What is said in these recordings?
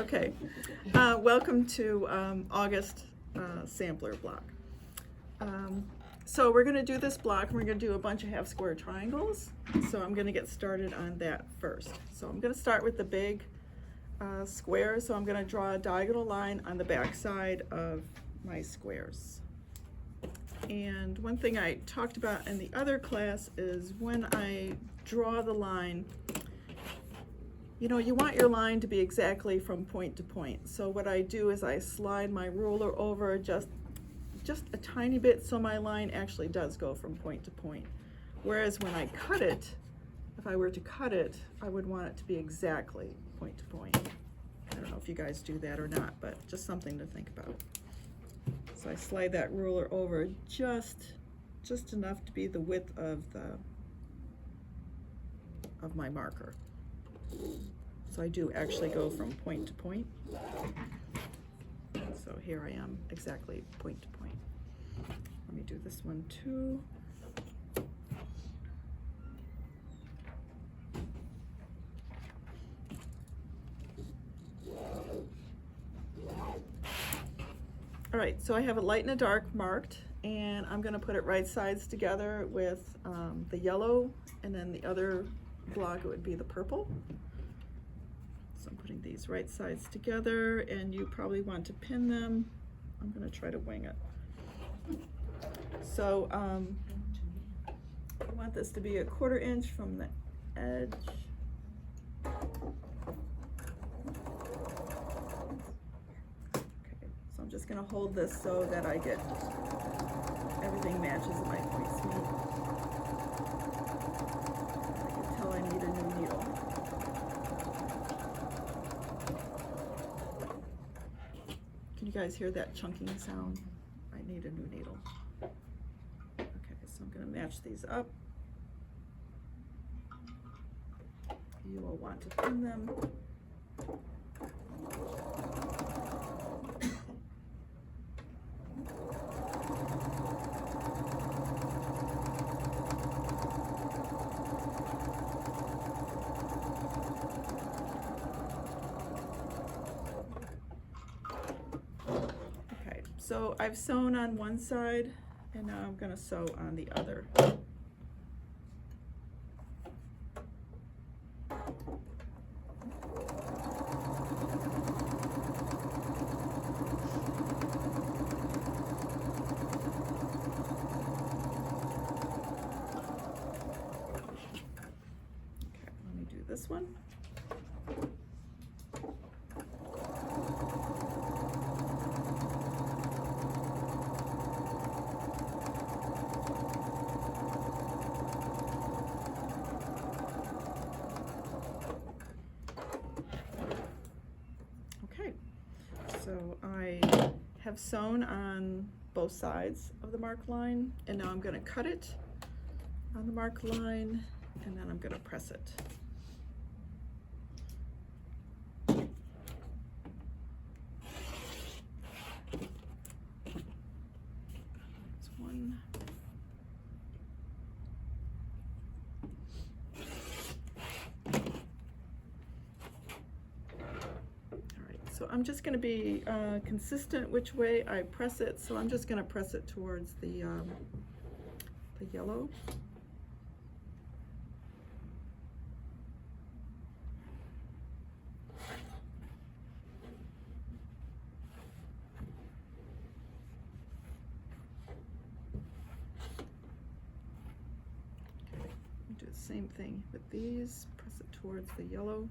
Okay, welcome to August sampler block. So we're going to do this block and we're going to do a bunch of half square triangles. So I'm going to get started on that first. So I'm going to start with the big square. So I'm going to draw a diagonal line on the back side of my squares. And one thing I talked about in the other class is when I draw the line, you know, you want your line to be exactly from point to point. So what I do is I slide my ruler over just a tiny bit so my line actually does go from point to point. Whereas when I cut it, if I were to cut it, I would want it to be exactly point to point. I don't know if you guys do that or not, but just something to think about. So I slide that ruler over just enough to be the width of my marker. So I do actually go from point to point. So here I am, exactly point to point. Let me do this one too. All right, so I have a light and a dark marked, and I'm going to put it right sides together with the yellow, and then the other block, it would be the purple. So I'm putting these right sides together, and you probably want to pin them. I'm going to try to wing it. So I want this to be 1/4 inch from the edge. Okay, so I'm just going to hold this so that I get everything matches my points meet. I can tell I need a new needle. Can you guys hear that chunking sound? I need a new needle. Okay, so I'm going to match these up. You will want to pin them. Okay, so I've sewn on one side, and now I'm going to sew on the other. This one. Okay, so I have sewn on both sides of the mark line, and now I'm going to cut it on the mark line, and then I'm going to press it. So I'm just going to be consistent which way I press it. So I'm just going to press it towards the yellow. Do the same thing with these. Press it towards the yellow.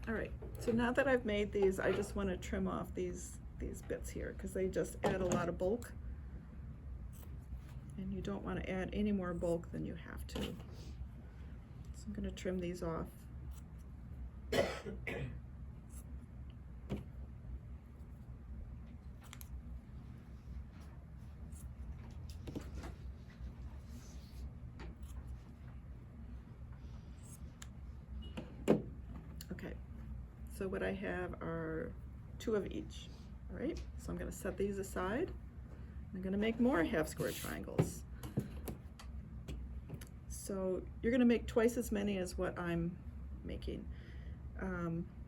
All right, so now that I've made these, I just want to trim off these bits here because they just add a lot of bulk. And you don't want to add any more bulk than you have to. So I'm going to trim these off. So what I have are 2 of each. All right, so I'm going to set these aside. I'm going to make more half square triangles. So you're going to make twice as many as what I'm making.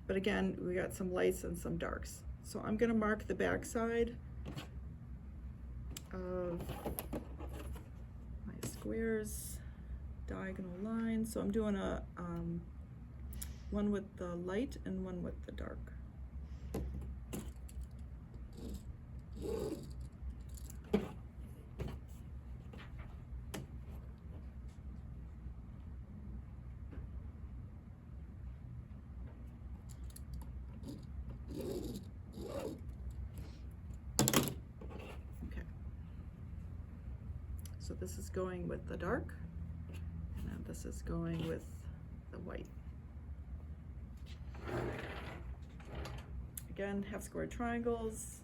But again, we got some lights and some darks. So I'm going to mark the back side of my squares, diagonal lines. So I'm doing a one with the light and one with the dark. So this is going with the dark, and then this is going with the white. Again, half square triangles.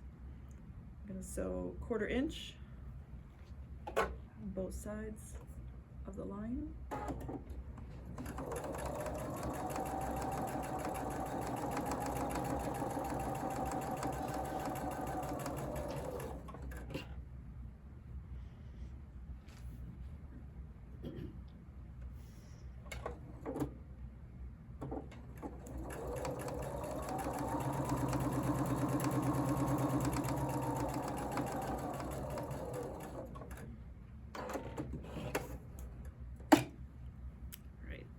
I'm going to sew 1/4 inch on both sides of the line.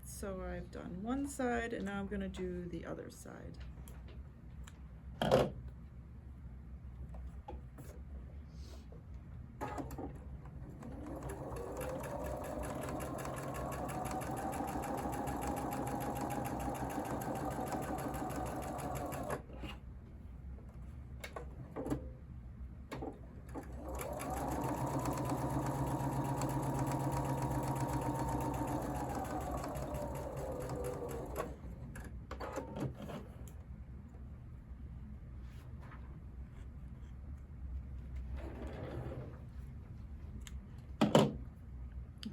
So I've done one side, and now I'm going to do the other side.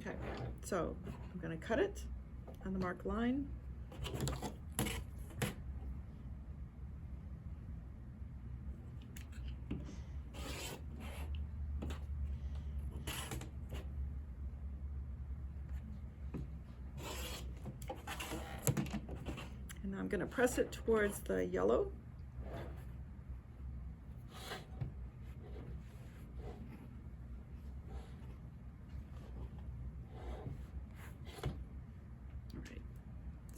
Okay, so I'm going to cut it on the marked line. And I'm going to press it towards the yellow.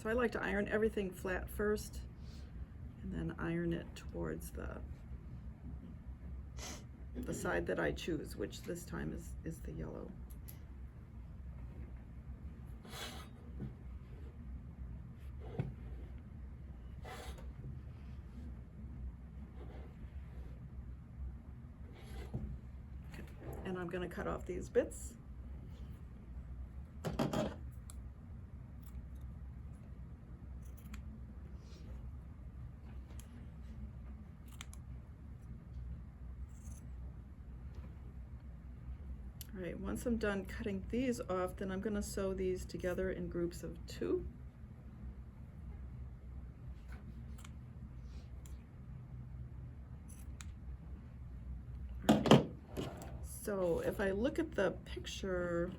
So I like to iron everything flat first and then iron it towards the side that I choose, which this time is the yellow. Okay. And I'm going to cut off these bits. All right, once I'm done cutting these off, then I'm going to sew these together in groups of 2. All right. So if I look at the picture,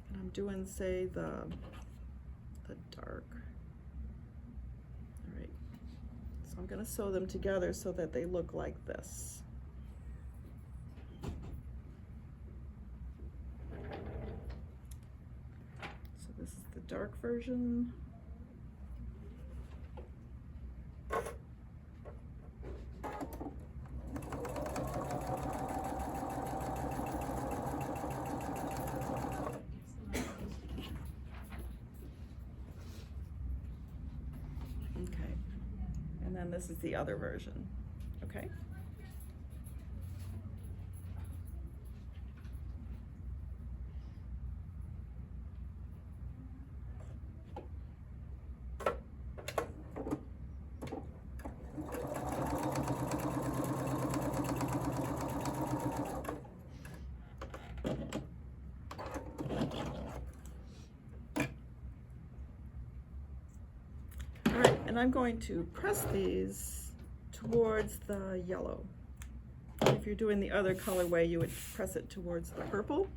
and I'm doing, say, the dark. All right, so I'm going to sew them together so that they look like this. This is the dark version. Okay, and then this is the other version. Okay. And I'm going to press these towards the yellow. If you're doing the other colorway, you would press it towards the purple.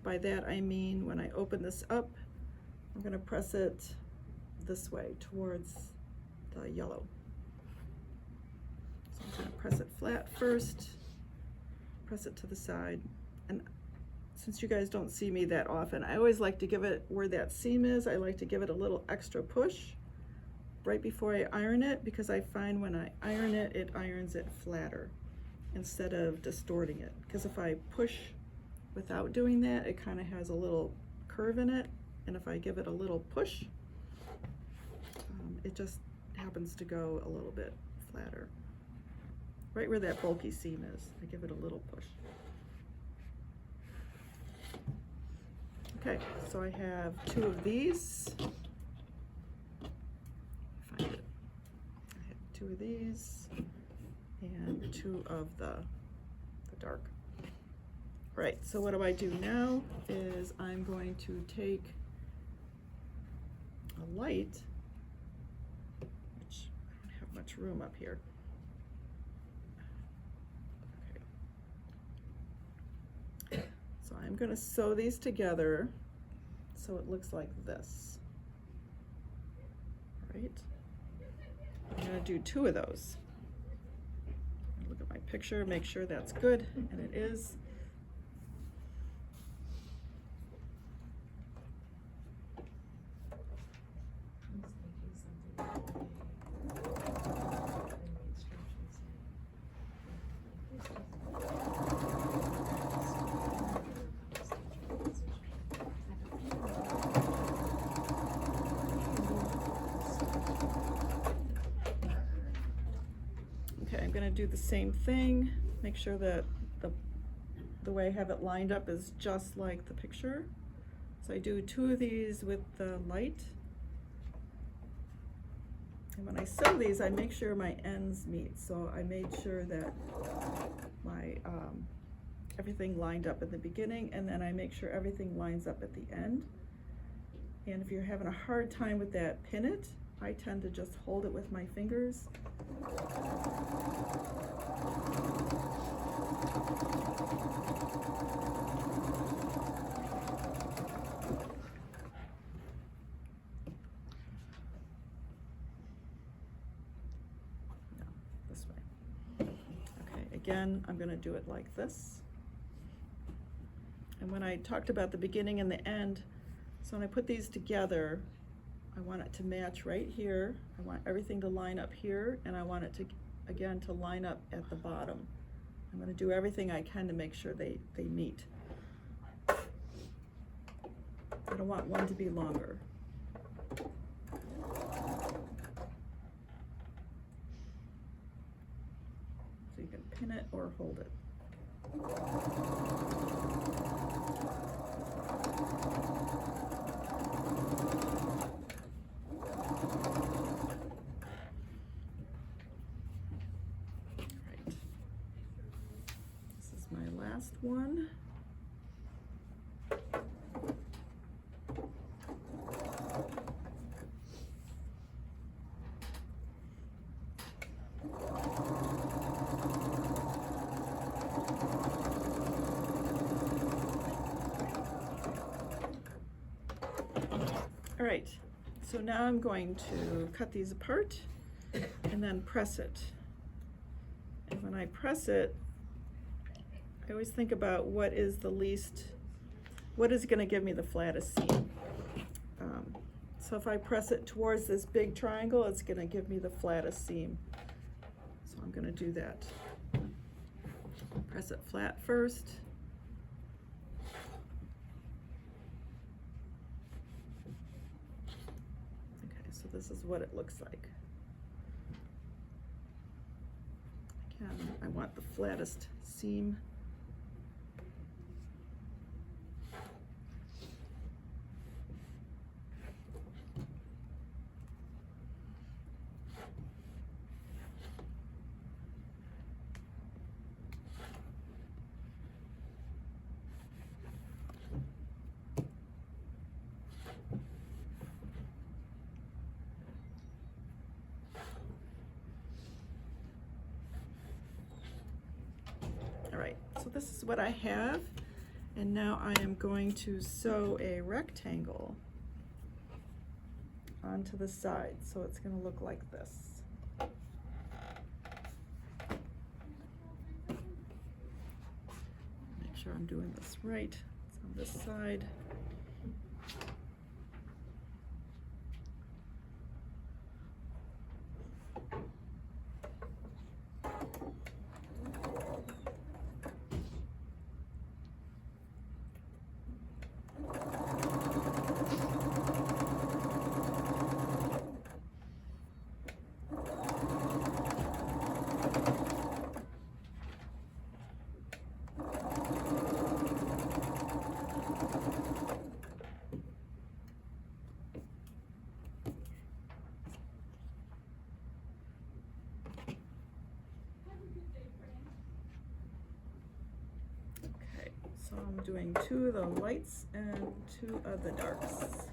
By that I mean when I open this up, I'm going to press it this way towards the yellow. So I'm going to press it flat first, press it to the side, and since you guys don't see me that often, I always like to give it where that seam is, I like to give it a little extra push right before I iron it, because I find when I iron it, it irons it flatter instead of distorting it. Because if I push without doing that, it kind of has a little curve in it, and if I give it a little push, it just happens to go a little bit flatter. Right where that bulky seam is, I give it a little push. Okay, so I have 2 of these. Find it. I have 2 of these and 2 of the dark. Right, so what do I do now is I'm going to take a light, which I don't have much room up here. Okay. So I'm going to sew these together so it looks like this. Right? I'm going to do 2 of those. Look at my picture, make sure that's good, and it is. Okay, I'm going to do the same thing. Make sure that the way I have it lined up is just like the picture. So I do 2 of these with the light. And when I sew these, I make sure my ends meet. So I made sure that my everything lined up at the beginning, and then I make sure everything lines up at the end. And if you're having a hard time with that pin it, I tend to just hold it with my fingers. No, this way. Okay, again, I'm going to do it like this. And when I talked about the beginning and the end, so when I put these together, I want it to match right here. I want everything to line up here, and I want it to, again, to line up at the bottom. I'm going to do everything I can to make sure they meet. I don't want one to be longer. So you can pin it or hold it. Last one. All right, so now I'm going to cut these apart and then press it. And when I press it, I always think about what is going to give me the flattest seam. So if I press it towards this big triangle, it's going to give me the flattest seam. So I'm going to do that. Press it flat first. Okay, so this is what it looks like. Again, I want the flattest seam. right, so this is what I have, and now I am going to sew a rectangle onto the side, so it's going to look like this. Make sure I'm doing this right. It's on this side. So I'm doing 2 of the lights and 2 of the darks.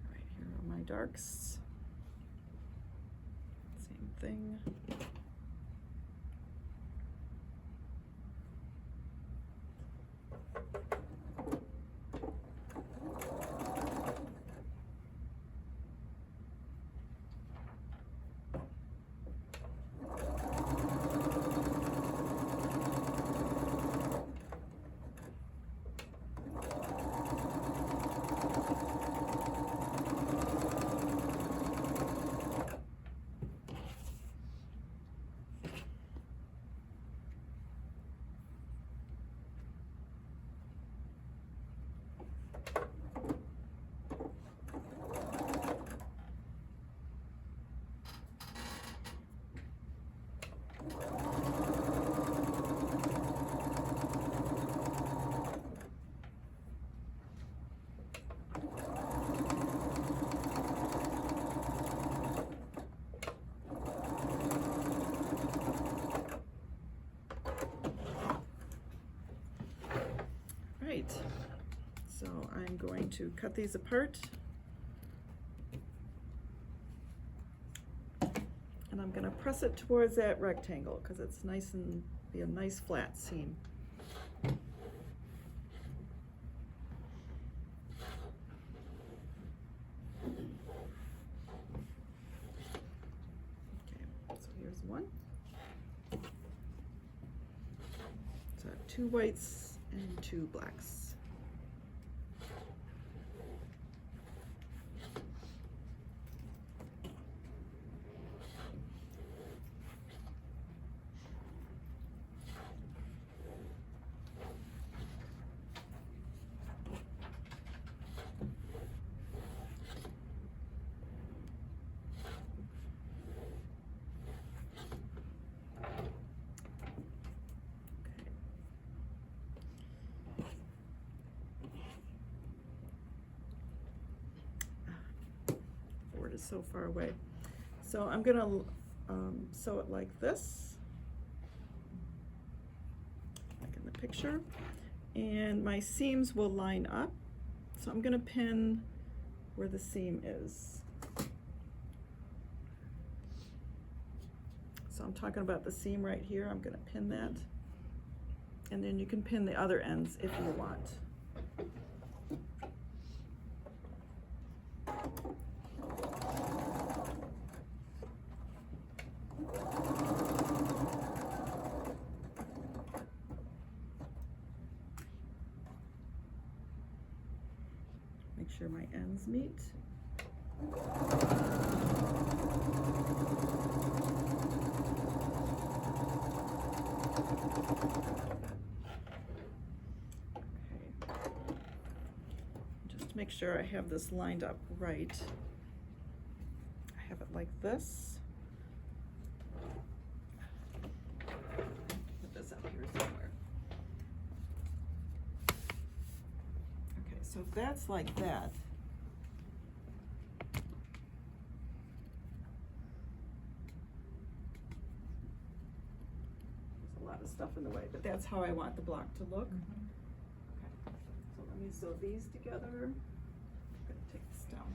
Right, here are my darks. Thing. Right, so I'm going to cut these apart, and I'm going to press it towards that rectangle because it's nice and be a nice flat seam. Okay, so here's one. So I have 2 whites and 2 blacks. Is so far away. So I'm gonna sew it like this, like in the picture, and my seams will line up. So I'm gonna pin where the seam is. So I'm talking about the seam right here. I'm gonna pin that, and then you can pin the other ends if you want. Make sure my ends meet. Just to make sure I have this lined up right, I have it like this. Put this up here somewhere. Okay, so if that's like that, lot of stuff in the way, but that's how I want the block to look. Okay. So let me sew these together. I'm gonna take this down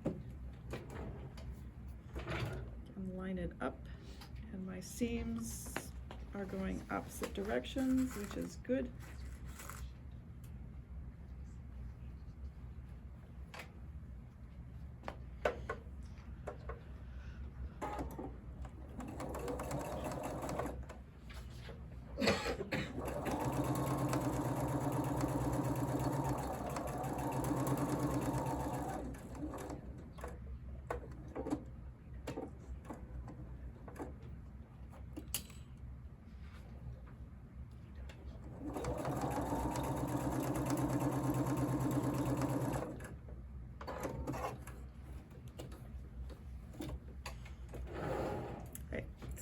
too. And line it up, and my seams are going opposite directions, which is good.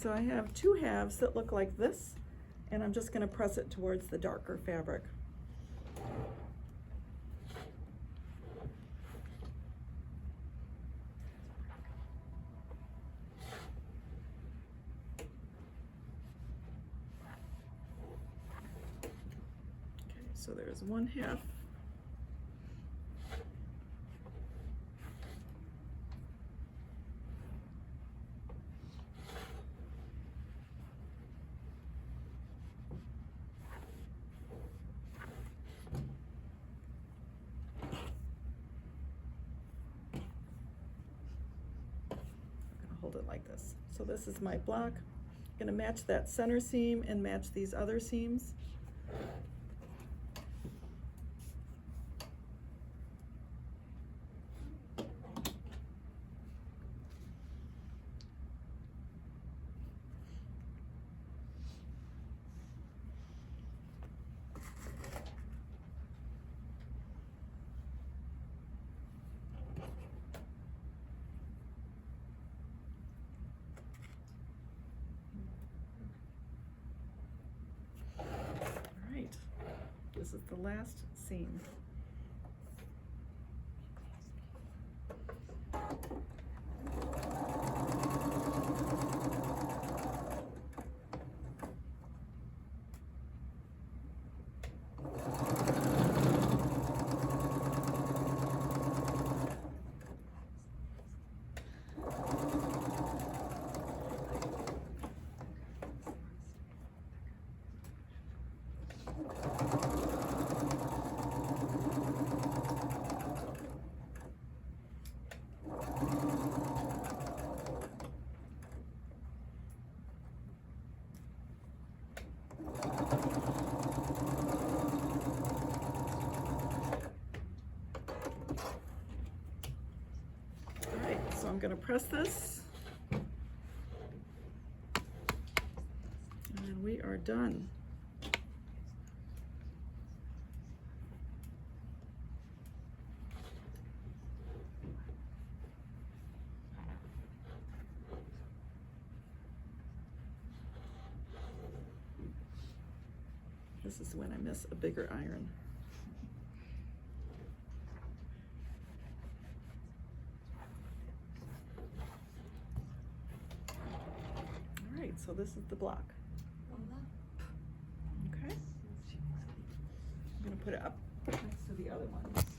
So I have two halves that look like this, and I'm just going to press it towards the darker fabric. Okay, so there's one half. Hold it like this. So this is my block. I'm going to match that center seam and match these other seams. This is the last seam. I'm going to press this, and we are done. This is when I miss a bigger iron. So this is the block. Okay. I'm going to put it up next to the other ones.